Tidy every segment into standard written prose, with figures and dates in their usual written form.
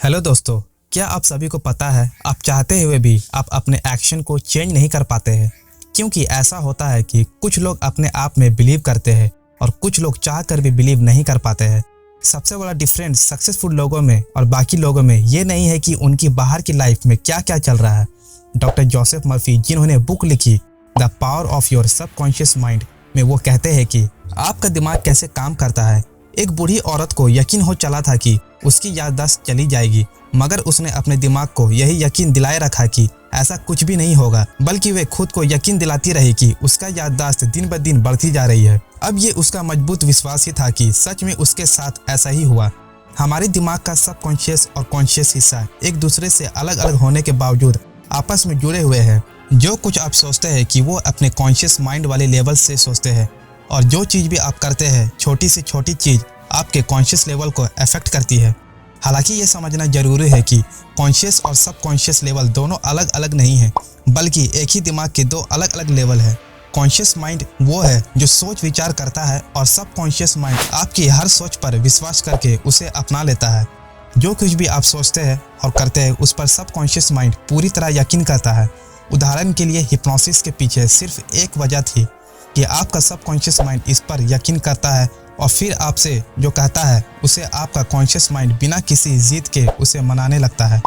Hello दोस्तों, क्या आप सभी को पता है आप चाहते हुए भी आप अपने एक्शन को चेंज नहीं कर पाते हैं। क्योंकि ऐसा होता है कि कुछ लोग अपने आप में बिलीव करते हैं और कुछ लोग चाह कर भी बिलीव नहीं कर पाते हैं। सबसे बड़ा डिफरेंस सक्सेसफुल लोगों में और बाकी लोगों में ये नहीं है कि उनकी बाहर की लाइफ में क्या क्या चल रहा है। डॉक्टर जोसेफ मर्फी, जिन्होंने बुक लिखी the power of your subconscious mind, में वो कहते हैं कि आपका दिमाग कैसे काम करता है। एक बूढ़ी औरत को यकीन हो चला था कि उसकी याददाश्त चली जाएगी, मगर उसने अपने दिमाग को यही यकीन दिलाए रखा कि ऐसा कुछ भी नहीं होगा, बल्कि वे खुद को यकीन दिलाती रही कि उसका याददाश्त दिन ब दिन बढ़ती जा रही है। अब ये उसका मजबूत विश्वास ही था कि सच में उसके साथ ऐसा ही हुआ। हमारे दिमाग का सबकॉन्शियस और कॉन्शियस हिस्सा एक दूसरे से अलग अलग होने के बावजूद आपस में जुड़े हुए हैं। जो कुछ आप सोचते हैं कि वो अपने कॉन्शियस माइंड वाले लेवल से सोचते हैं, और जो चीज़ भी आप करते हैं, छोटी से छोटी चीज़ आपके कॉन्शियस लेवल को अफेक्ट करती है। हालांकि ये समझना जरूरी है कि कॉन्शियस और सबकॉन्शियस लेवल दोनों अलग अलग नहीं हैं, बल्कि एक ही दिमाग के दो अलग अलग लेवल है। कॉन्शियस माइंड वो है जो सोच विचार करता है, और सबकॉन्शियस माइंड आपकी हर सोच पर विश्वास करके उसे अपना लेता है। जो कुछ भी आप सोचते हैं और करते हैं, उस पर सबकॉन्शियस माइंड पूरी तरह यकीन करता है। उदाहरण के लिए हिप्नोसिस के पीछे सिर्फ एक वजह थी कि आपका सबकॉन्शियस माइंड इस पर यकीन करता है, और फिर आपसे जो कहता है उसे आपका कॉन्शियस माइंड बिना किसी जिद के उसे मनाने लगता है।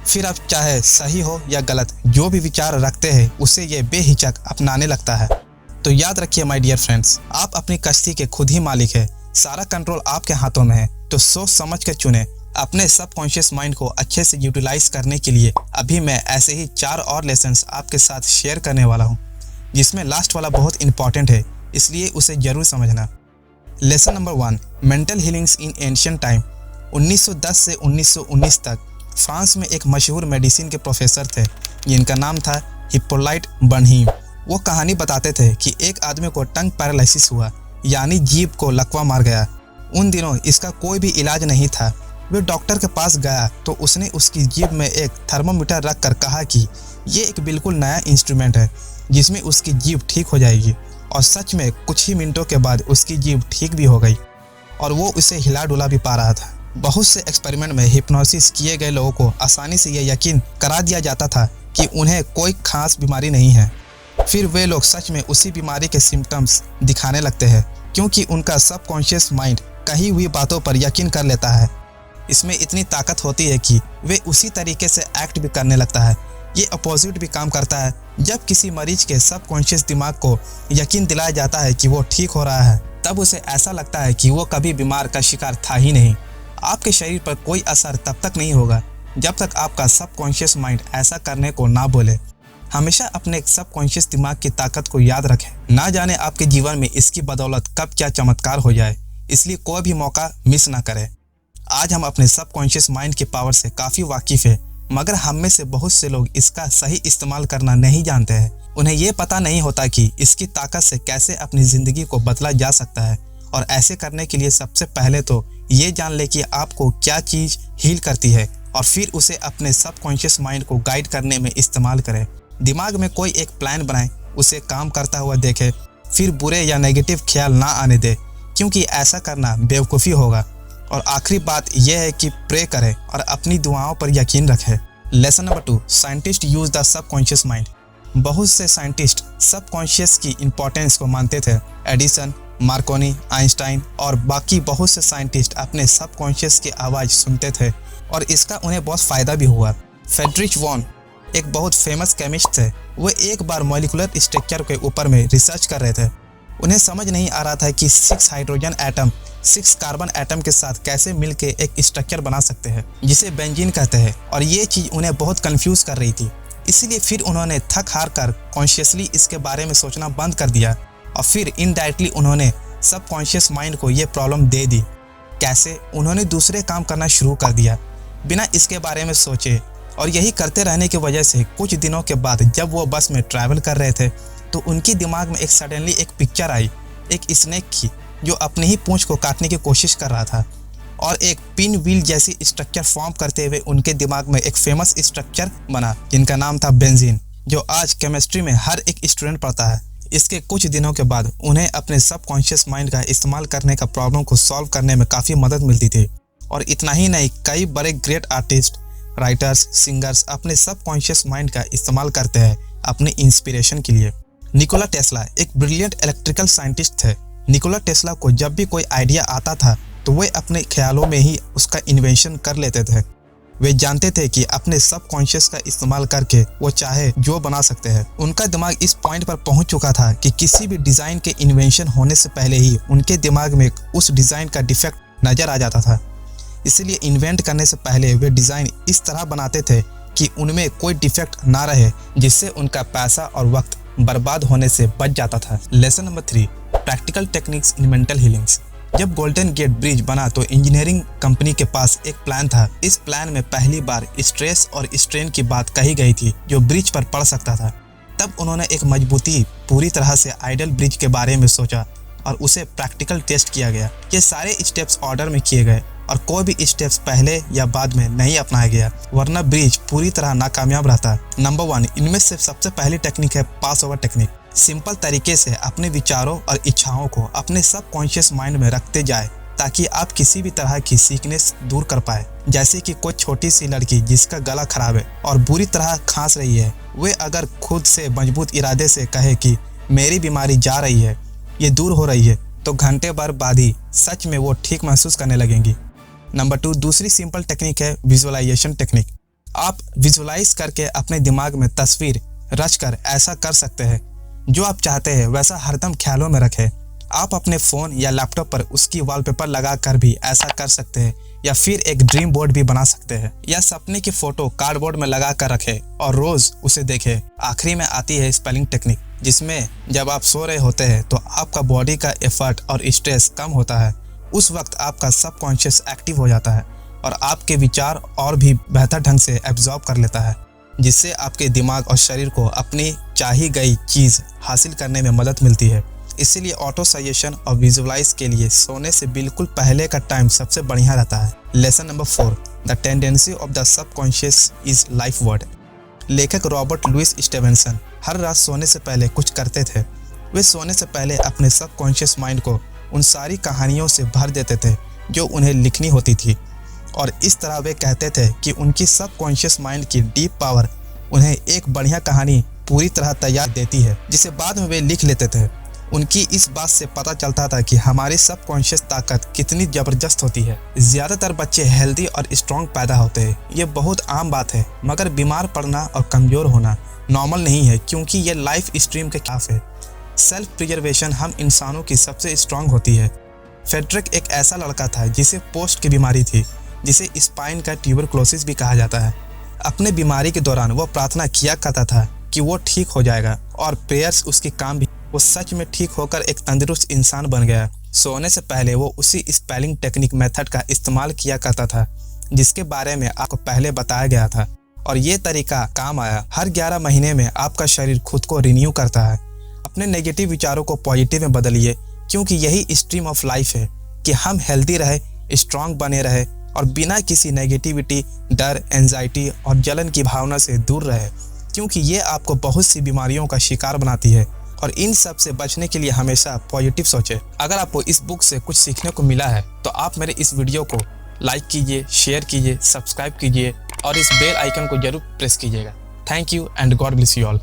फिर आप चाहे सही हो या गलत, जो भी विचार रखते हैं उसे ये बेहिचक अपनाने लगता है। तो याद रखिए माय डियर फ्रेंड्स, आप अपनी कश्ती के खुद ही मालिक है। सारा कंट्रोल आपके हाथों में है, तो सोच समझ के चुने। अपने सबकॉन्शियस माइंड को अच्छे से यूटिलाइज करने के लिए अभी मैं ऐसे ही 4 और लेसन्स आपके साथ शेयर करने वाला हूँ, जिसमें लास्ट वाला बहुत इंपॉर्टेंट है, इसलिए उसे जरूर समझना। लेसन नंबर 1, मेंटल हीलिंग्स इन एंशिएंट टाइम। 1910 से 1919 तक फ्रांस में एक मशहूर मेडिसिन के प्रोफेसर थे, जिनका नाम था हिप्पोलाइट बर्नहीम। वो कहानी बताते थे कि एक आदमी को टंग पैरालिसिस हुआ, यानी जीभ को लकवा मार गया। उन दिनों इसका कोई भी इलाज नहीं था। वे डॉक्टर के पास गया तो उसने उसकी जीभ में एक थर्मोमीटर रख कर कहा कि ये एक बिल्कुल नया इंस्ट्रूमेंट है जिसमें उसकी जीभ ठीक हो जाएगी। और सच में कुछ ही मिनटों के बाद उसकी जीभ ठीक भी हो गई, और वो उसे हिला डुला भी पा रहा था। बहुत से एक्सपेरिमेंट में हिप्नोसिस किए गए लोगों को आसानी से यह यकीन करा दिया जाता था कि उन्हें कोई खास बीमारी नहीं है। फिर वे लोग सच में उसी बीमारी के सिम्टम्स दिखाने लगते हैं, क्योंकि उनका सबकॉन्शियस माइंड कही हुई बातों पर यकीन कर लेता है। इसमें इतनी ताकत होती है कि वे उसी तरीके से एक्ट भी करने लगता है। ये अपोजिट भी काम करता है। जब किसी मरीज के सबकॉन्शियस दिमाग को यकीन दिलाया जाता है कि वो ठीक हो रहा है, तब उसे ऐसा लगता है कि वो कभी बीमार का शिकार था ही नहीं। आपके शरीर पर कोई असर तब तक नहीं होगा जब तक आपका सबकॉन्शियस माइंड ऐसा करने को ना बोले। हमेशा अपने सबकॉन्शियस दिमाग की ताकत को याद रखें। ना जाने आपके जीवन में इसकी बदौलत कब क्या चमत्कार हो जाए, इसलिए कोई भी मौका मिस ना करें। आज हम अपने सबकॉन्शियस माइंड की पावर से काफ़ी वाकिफ है, मगर हम में से बहुत से लोग इसका सही इस्तेमाल करना नहीं जानते हैं। उन्हें ये पता नहीं होता कि इसकी ताकत से कैसे अपनी ज़िंदगी को बदला जा सकता है। और ऐसे करने के लिए सबसे पहले तो ये जान ले कि आपको क्या चीज़ हील करती है, और फिर उसे अपने सबकॉन्शियस माइंड को गाइड करने में इस्तेमाल करें। दिमाग में कोई एक प्लान बनाएं, उसे काम करता हुआ देखें, फिर बुरे या नेगेटिव ख्याल ना आने दें, क्योंकि ऐसा करना बेवकूफ़ी होगा। और आखिरी बात यह है कि प्रे करें और अपनी दुआओं पर यकीन रखें। Lesson number 2, scientist use the subconscious mind. बहुत से साइंटिस्ट सबकॉन्शियस की इंपॉर्टेंस को मानते थे। एडिसन, मार्कोनी, आइंस्टाइन और बाकी बहुत से साइंटिस्ट अपने सबकॉन्शियस की आवाज़ सुनते थे, और इसका उन्हें बहुत फ़ायदा भी हुआ। फ्रेडरिक वॉन एक बहुत फेमस केमिस्ट थे। वो एक बार मॉलिक्यूलर स्ट्रक्चर के ऊपर में रिसर्च कर रहे थे। उन्हें समझ नहीं आ रहा था कि 6 हाइड्रोजन एटम 6 कार्बन एटम के साथ कैसे मिलके एक स्ट्रक्चर बना सकते हैं, जिसे बेंजीन कहते हैं। और ये चीज़ उन्हें बहुत कंफ्यूज कर रही थी। इसीलिए फिर उन्होंने थक हार कर कॉन्शियसली इसके बारे में सोचना बंद कर दिया, और फिर इनडायरेक्टली उन्होंने सबकॉन्शियस माइंड को ये प्रॉब्लम दे दी। कैसे? उन्होंने दूसरे काम करना शुरू कर दिया बिना इसके बारे में सोचे। और यही करते रहने की वजह से कुछ दिनों के बाद जब वो बस में ट्रैवल कर रहे थे, तो उनके दिमाग में सडनली एक पिक्चर आई, एक स्नेक की जो अपनी ही पूंछ को काटने की कोशिश कर रहा था, और एक पिन व्हील जैसी स्ट्रक्चर फॉर्म करते हुए उनके दिमाग में एक फेमस स्ट्रक्चर बना, जिनका नाम था बेंजीन, जो आज केमिस्ट्री में हर एक स्टूडेंट पढ़ता है। इसके कुछ दिनों के बाद उन्हें अपने सबकॉन्शियस माइंड का इस्तेमाल करने का प्रॉब्लम को सॉल्व करने में काफ़ी मदद मिलती थी। और इतना ही नहीं, कई बड़े ग्रेट आर्टिस्ट, राइटर्स, सिंगर्स अपने सबकॉन्शियस माइंड का इस्तेमाल करते हैं अपने इंस्पिरेशन के लिए। निकोला टेस्ला एक ब्रिलियंट इलेक्ट्रिकल साइंटिस्ट थे। निकोला टेस्ला को जब भी कोई आइडिया आता था तो वे अपने ख्यालों में ही उसका इन्वेंशन कर लेते थे। वे जानते थे कि अपने सबकॉन्शियस का इस्तेमाल करके वो चाहे जो बना सकते हैं। उनका दिमाग इस पॉइंट पर पहुंच चुका था कि किसी भी डिज़ाइन के इन्वेंशन होने से पहले ही उनके दिमाग में उस डिज़ाइन का डिफेक्ट नज़र आ जाता था। इसलिए इन्वेंट करने से पहले वे डिज़ाइन इस तरह बनाते थे कि उनमें कोई डिफेक्ट ना रहे, जिससे उनका पैसा और वक्त बर्बाद होने से बच जाता था। Lesson number 3, practical techniques in mental healings. जब गोल्डन गेट ब्रिज बना तो इंजीनियरिंग कंपनी के पास एक प्लान था। इस प्लान में पहली बार स्ट्रेस और स्ट्रेन की बात कही गई थी जो ब्रिज पर पड़ सकता था। तब उन्होंने एक मजबूती पूरी तरह से आइडल ब्रिज के बारे में सोचा और उसे प्रैक्टिकल टेस्ट किया गया। ये सारे स्टेप्स ऑर्डर में किए गए और कोई भी स्टेप्स पहले या बाद में नहीं अपनाया गया, वरना ब्रिज पूरी तरह नाकामयाब रहता। नंबर 1, इनमें से सबसे पहली टेक्निक है पास ओवर टेक्निक। सिंपल तरीके से अपने विचारों और इच्छाओं को अपने सबकॉन्शियस माइंड में रखते जाए ताकि आप किसी भी तरह की सीकनेस दूर कर पाए। जैसे कि कोई छोटी सी लड़की जिसका गला खराब है और बुरी तरह खांस रही है, वे अगर खुद से मजबूत इरादे से कहे कि मेरी बीमारी जा रही है, ये दूर हो रही है, तो घंटे भर बाद ही सच में वो ठीक महसूस करने लगेंगी। नंबर 2, दूसरी सिंपल टेक्निक है विजुअलाइजेशन टेक्निक। आप विजुअलाइज करके अपने दिमाग में तस्वीर रचकर ऐसा कर सकते हैं जो आप चाहते हैं वैसा हरदम ख्यालों में रखें। आप अपने फ़ोन या लैपटॉप पर उसकी वॉलपेपर लगाकर भी ऐसा कर सकते हैं, या फिर एक ड्रीम बोर्ड भी बना सकते हैं, या सपने की फ़ोटो कार्डबोर्ड में लगा कर रखें और रोज़ उसे देखें। आखिरी में आती है स्पेलिंग टेक्निक, जिसमें जब आप सो रहे होते हैं तो आपका बॉडी का एफर्ट और स्ट्रेस कम होता है। उस वक्त आपका सबकॉन्शियस एक्टिव हो जाता है और आपके विचार और भी बेहतर ढंग से एब्जॉर्ब कर लेता है, जिससे आपके दिमाग और शरीर को अपनी चाही गई चीज़ हासिल करने में मदद मिलती है। इसीलिए ऑटो सजेशन और विजुअलाइज के लिए सोने से बिल्कुल पहले का टाइम सबसे बढ़िया रहता है। Lesson number 4, the tendency of the subconscious is life word. लेखक रॉबर्ट लुइस स्टीवेंसन हर रात सोने से पहले कुछ करते थे। वे सोने से पहले अपने सबकॉन्शियस माइंड को उन सारी कहानियों से भर देते थे जो उन्हें लिखनी होती थी, और इस तरह वे कहते थे कि उनकी सबकॉन्शियस माइंड की डीप पावर उन्हें एक बढ़िया कहानी पूरी तरह तैयार देती है, जिसे बाद में वे लिख लेते थे। उनकी इस बात से पता चलता था कि हमारी सबकॉन्शियस ताकत कितनी ज़बरदस्त होती है। ज़्यादातर बच्चे हेल्दी और स्ट्रॉन्ग पैदा होते हैं, ये बहुत आम बात है, मगर बीमार पड़ना और कमज़ोर होना नॉर्मल नहीं है, क्योंकि ये लाइफ स्ट्रीम के खिलाफ है। सेल्फ प्रिजर्वेशन हम इंसानों की सबसे स्ट्रॉन्ग होती है। फेड्रिक एक ऐसा लड़का था जिसे पोस्ट की बीमारी थी, जिसे स्पाइन का ट्यूबरक्लोसिस भी कहा जाता है। अपने बीमारी के दौरान वो प्रार्थना किया करता था कि वो ठीक हो जाएगा, और प्रेयर्स उसके काम भी। वो सच में ठीक होकर एक तंदुरुस्त इंसान बन गया। सोने से पहले वो उसी स्पेलिंग टेक्निक मेथड का इस्तेमाल किया करता था जिसके बारे में आपको पहले बताया गया था, और ये तरीका काम आया। हर 11 महीने में आपका शरीर खुद को रिन्यू करता है। अपने नेगेटिव विचारों को पॉजिटिव में बदलिए, क्योंकि यही स्ट्रीम ऑफ लाइफ है कि हम हेल्दी रहे, स्ट्रांग बने रहे और बिना किसी नेगेटिविटी, डर, एंजाइटी और जलन की भावना से दूर रहे, क्योंकि ये आपको बहुत सी बीमारियों का शिकार बनाती है। और इन सब से बचने के लिए हमेशा पॉजिटिव सोचें। अगर आपको इस बुक से कुछ सीखने को मिला है तो आप मेरे इस वीडियो को लाइक कीजिए, शेयर कीजिए, सब्सक्राइब कीजिए और इस बेल आइकन को जरूर प्रेस कीजिएगा। Thank you and God bless you all.